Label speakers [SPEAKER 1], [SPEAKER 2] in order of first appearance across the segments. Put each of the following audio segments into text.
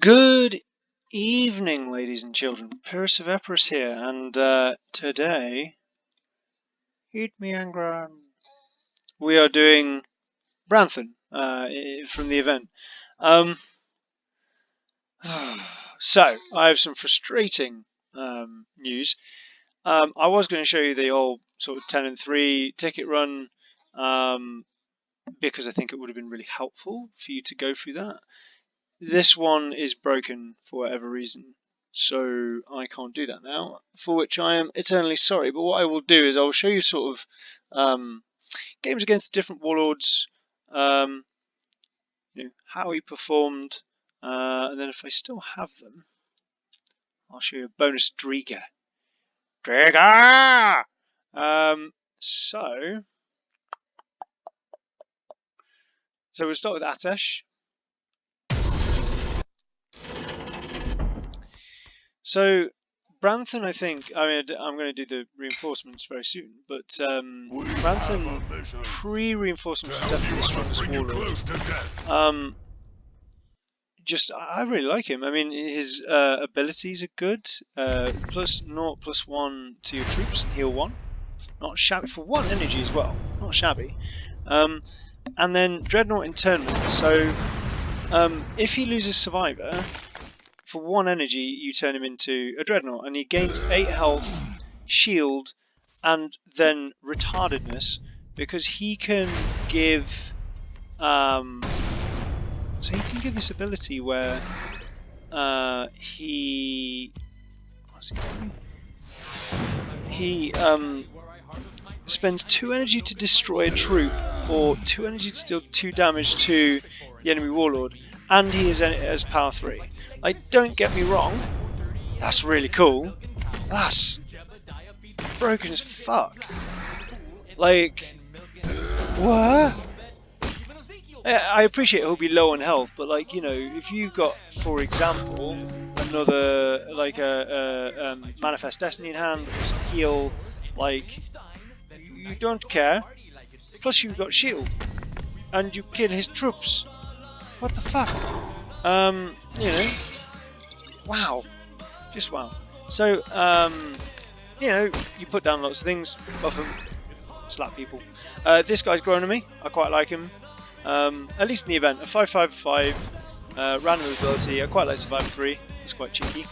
[SPEAKER 1] Good evening, ladies and children. Pyrrhus of Epirus here, and today, eat me Angron. We are doing Branthan from the event. So, I have some frustrating news. I was going to show you the old sort of 10 and 3 ticket run because I think it would have been really helpful for you to go through that. This one is broken for whatever reason, so I can't do that now, for which I am eternally sorry. But what I will do is I will show you sort of games against the different warlords, how he performed, and then if I still have them, I'll show you a bonus Dreagher. Dreagher! So we'll start with Atesh. So Branthan, I think, I'm going to do the reinforcements very soon, but Branthan pre-reinforcements is definitely the strongest warlord. I really like him. I mean, his abilities are good. Plus 0, +1 to your troops and heal 1. Not shabby for 1 energy as well. Not shabby. And then Dreadnought Internment. So if he loses Survivor, for 1 energy, you turn him into a Dreadnought, and he gains 8 health, shield, and then retardedness, because he can give. So he can give this ability where he spends 2 energy to destroy a troop, or 2 energy to deal 2 damage to the enemy warlord, and he is power 3. Like, don't get me wrong, that's really cool. That's broken as fuck. Like, what? I appreciate he'll be low on health, but like, you know, if you've got, for example, another like a Manifest Destiny in hand or some heal, like, you don't care. Plus, you've got shield, and you kill his troops. What the fuck? You know, wow, just wow. So, you know, you put down lots of things, buff them, slap people. This guy's grown on me. I quite like him. At least in the event, a 5/5/5 random ability. I quite like Survivor 3. It's quite cheeky.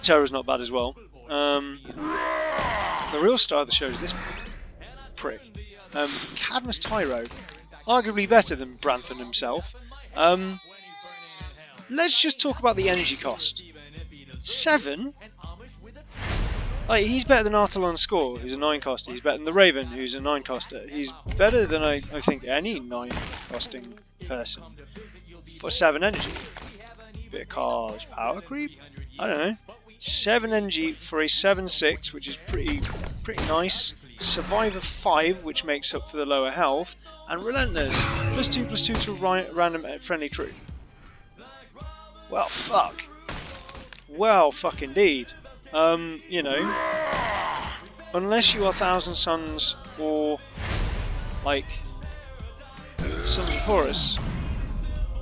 [SPEAKER 1] Terror's not bad as well. The real star of the show is this prick, Cadmus Tyro, arguably better than Branthan himself. Let's just talk about the energy cost. 7. Like, he's better than Artelon Score, who's a 9-coster. He's better than the Raven, who's a 9-coster. He's better than I think any 9-costing person for 7 energy. Bit of Car's power creep. I don't know. 7 energy for a 7/6, which is pretty nice. Survivor 5, which makes up for the lower health, and Relentless +2/+2 to random friendly troop. Well, fuck. Well, fuck indeed. You know, unless you are Thousand Suns or like Sons of Horus,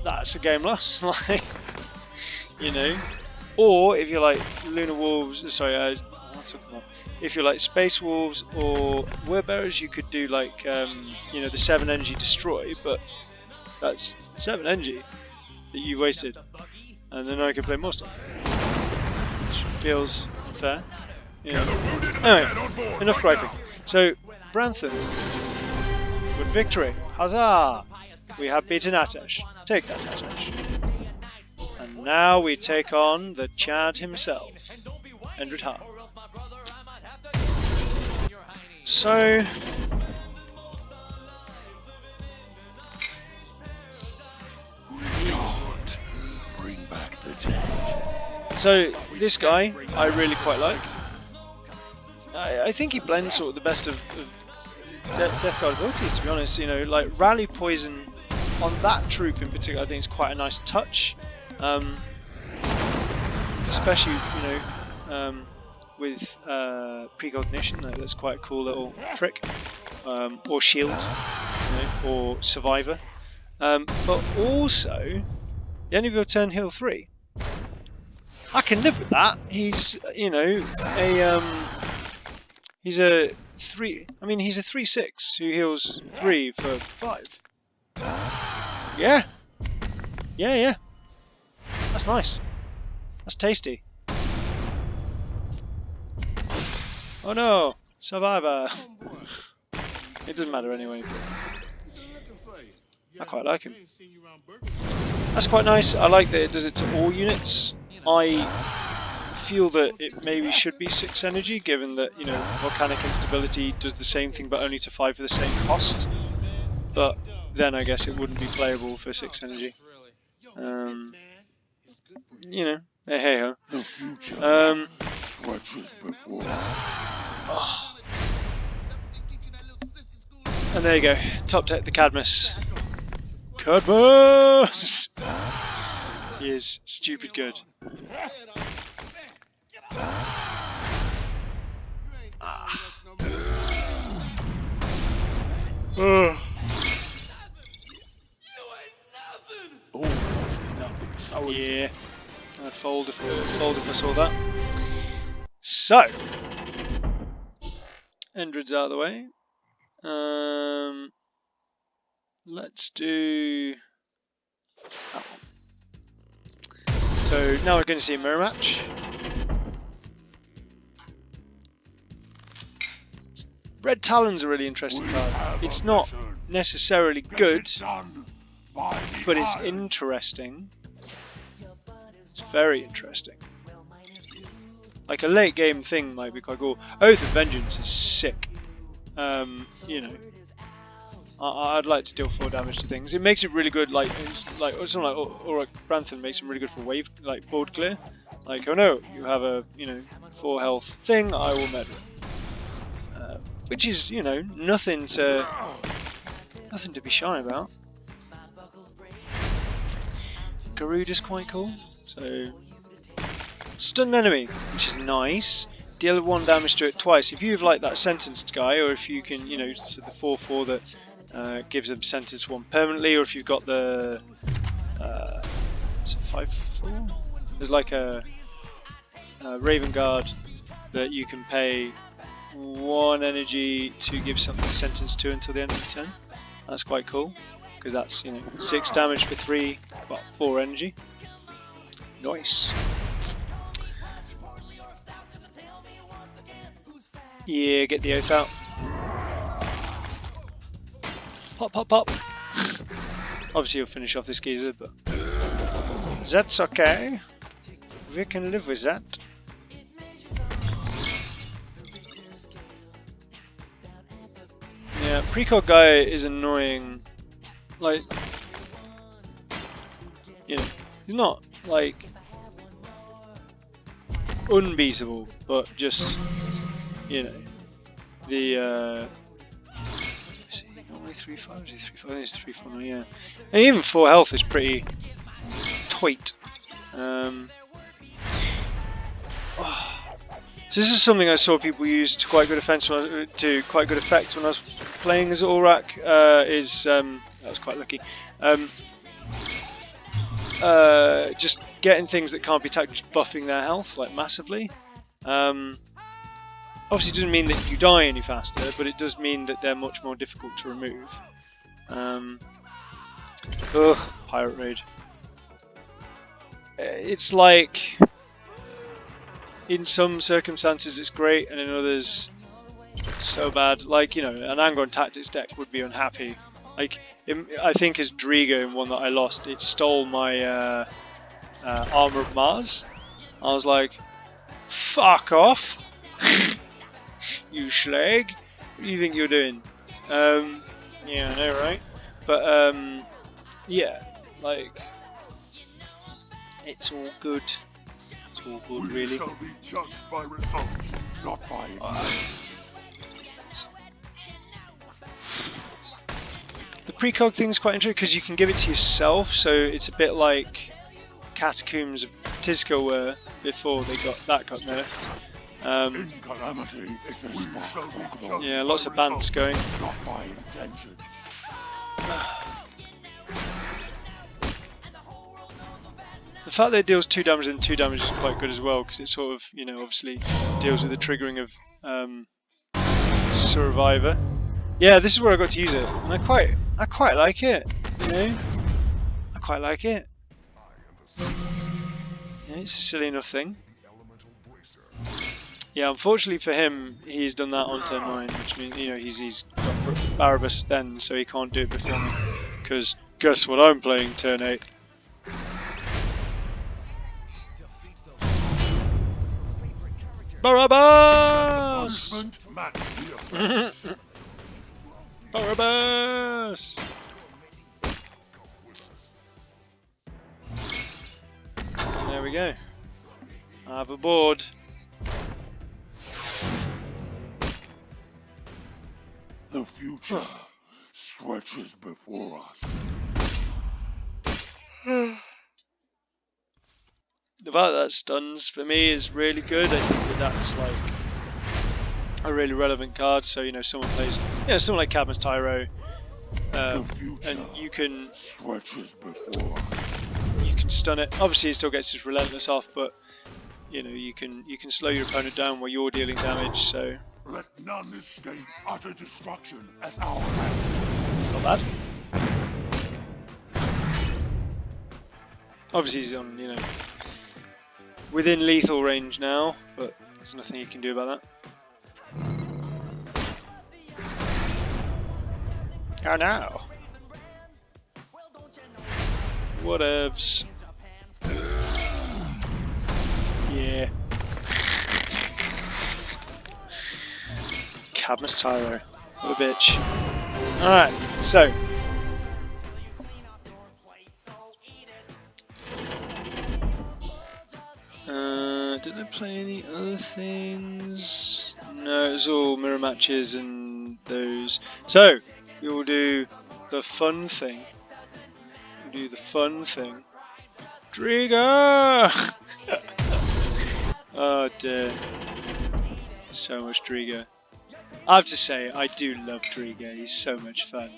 [SPEAKER 1] that's a game lost. Like, you know, or if you're like Lunar Wolves, sorry, what's it called? If you're like Space Wolves or Wordbearers, you could do like you know, the 7 energy destroy, but that's 7 energy that you wasted, and then I can play more stuff. Which feels fair. Yeah. Anyway, enough griping. So, Branthan, good victory. Huzzah! We have beaten Atesh. Take that, Atesh. And now we take on the Chad himself, Endryd. So,
[SPEAKER 2] bring back the dead.
[SPEAKER 1] So this guy I really quite like. I think he blends sort of the best of Death Guard abilities, to be honest. You know, like Rally Poison on that troop in particular, I think is quite a nice touch. Especially, you know, with Precognition, that's quite a cool little trick. Or Shield, you know, or Survivor. But also, The end of your turn, heal 3. I can live with that. He's, you know, he's a 3. I mean, he's a 3/6 who heals 3 for 5. Yeah. Yeah, yeah. That's nice. That's tasty. Oh no, survivor. It doesn't matter anyway. I quite like him. That's quite nice. I like that it does it to all units. I feel that it maybe should be 6 energy, given that, you know, volcanic instability does the same thing but only to 5 for the same cost. But then I guess it wouldn't be playable for 6 energy. You know, hey ho. Oh. And there you go, top deck the Cadmus. Cadmus! He is stupid good. Yeah, I'd fold if I saw that. So, Endryd's out of the way. Let's do that one. So now we're going to see a mirror match. Red Talon's a really interesting card. It's not necessarily good, but it's interesting. It's very interesting. Like a late game thing might be quite cool. Oath of Vengeance is sick. You know, I'd like to deal 4 damage to things. It makes it really good. Like something like Branthan makes him really good for wave, like board clear. Like, oh no, you have a 4 health thing. I will murder it. Which is, you know, nothing to be shy about. Garuda's quite cool. So, stun enemy, which is nice. Deal 1 damage to it twice. If you have like that sentenced guy, or if you can, you know, so the 4/4 that gives them sentence 1 permanently, or if you've got the 5/4. There's like a Raven Guard that you can pay 1 energy to give something sentence 2 until the end of the turn. That's quite cool, because that's, you know, 6 damage for 3, well, 4 energy. Nice. Yeah, get the oath out. Pop, pop, pop. Obviously you'll finish off this geezer, but that's okay. We can live with that. Yeah, precog guy is annoying. Like, you know, he's not like unbeatable, but just, you know, the is he only 3/5? Is he 3/5? I think it's 3/4, yeah. And even 4 health is pretty tight. So this is something I saw people use to quite good effect when I was playing as Aurak. That was quite lucky. Just getting things that can't be attacked, just buffing their health like massively. Obviously, it doesn't mean that you die any faster, but it does mean that they're much more difficult to remove. Pirate Raid. It's like, in some circumstances it's great, and in others it's so bad. Like, you know, an Angron Tactics deck would be unhappy. Like, I think as Dreagher in one that I lost, it stole my Armor of Mars. I was like, fuck off, you slag. What do you think you're doing? Yeah, I know, right? But, yeah, like, it's all good. It's all good, really.
[SPEAKER 2] We shall be judged by results, not by
[SPEAKER 1] The precog thing is quite interesting because you can give it to yourself, so it's a bit like Catacombs of Tisco were before they got nerfed.
[SPEAKER 2] in calamity is the spot.
[SPEAKER 1] Yeah, lots of bans going.
[SPEAKER 2] Not by intention.
[SPEAKER 1] The fact that it deals 2 damage and 2 damage is quite good as well, because it sort of, you know, obviously deals with the triggering of Survivor. Yeah, this is where I got to use it, and I quite like it. You know, I quite like it. Yeah, it's a silly enough thing. Yeah, unfortunately for him, he's done that on turn 9, which means, you know, he's got Barabbas then, so he can't do it before me. Because guess what I'm playing turn 8. Barabbas!
[SPEAKER 2] Punishment match the offense.
[SPEAKER 1] Barabbas! There we go. I have a board.
[SPEAKER 2] The future stretches before us.
[SPEAKER 1] The fact that stuns for me is really good. I think that that's like a really relevant card. So, you know, someone plays, you know, someone like Cadmus Tyro, and you can
[SPEAKER 2] Stretches before us.
[SPEAKER 1] stun it. Obviously, it still gets his relentless off, but you know, you can slow your opponent down while you're dealing damage. So
[SPEAKER 2] Let none escape utter destruction at our hands.
[SPEAKER 1] not bad. Obviously, he's on, you know, within lethal range now, but there's nothing you can do about that. Oh no! Whatevs. Yeah. Cadmus Tyro. What a bitch. Alright, so. Did I play any other things? No, it was all mirror matches and those. So, we will do the fun thing. We'll do the fun thing. Dreagher! Oh dear. So much Dreagher. I have to say, I do love Dreagher. He's so much fun.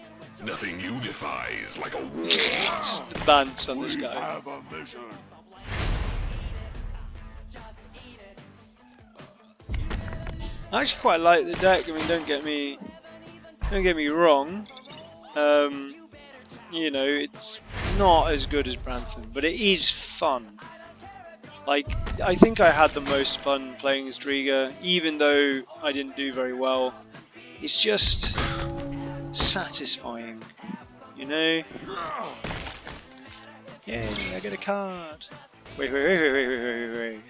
[SPEAKER 3] Nothing unifies like a war.
[SPEAKER 1] The bants on this
[SPEAKER 2] We
[SPEAKER 1] guy.
[SPEAKER 2] have a mission.
[SPEAKER 1] I actually quite like the deck. I mean, don't get me wrong. You know, it's not as good as Branthan, but it is fun. Like, I think I had the most fun playing as Dreagher, even though I didn't do very well. It's just satisfying, you know? Yay, I get a card. Wait.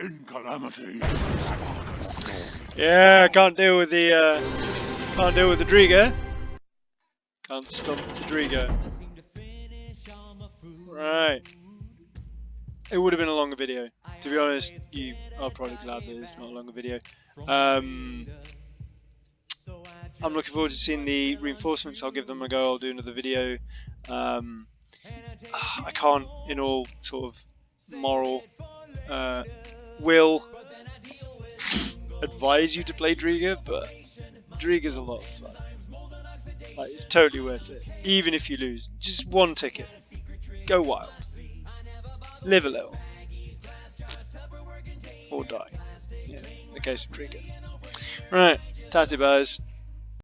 [SPEAKER 2] In calamity is the spark of glory.
[SPEAKER 1] Yeah, I can't deal with the Dreagher. Can't stomp the Dreagher. Right. It would have been a longer video. To be honest, you are probably glad that it's not a longer video. I'm looking forward to seeing the reinforcements. I'll give them a go. I'll do another video. I can't, in all sort of moral will, advise you to play Dreagher, but Dreagher's a lot of fun. Like, it's totally worth it. Even if you lose, just one ticket. Go wild. Live a little. Or die. Yeah, in the case of Dreagher. Right, tatty boys.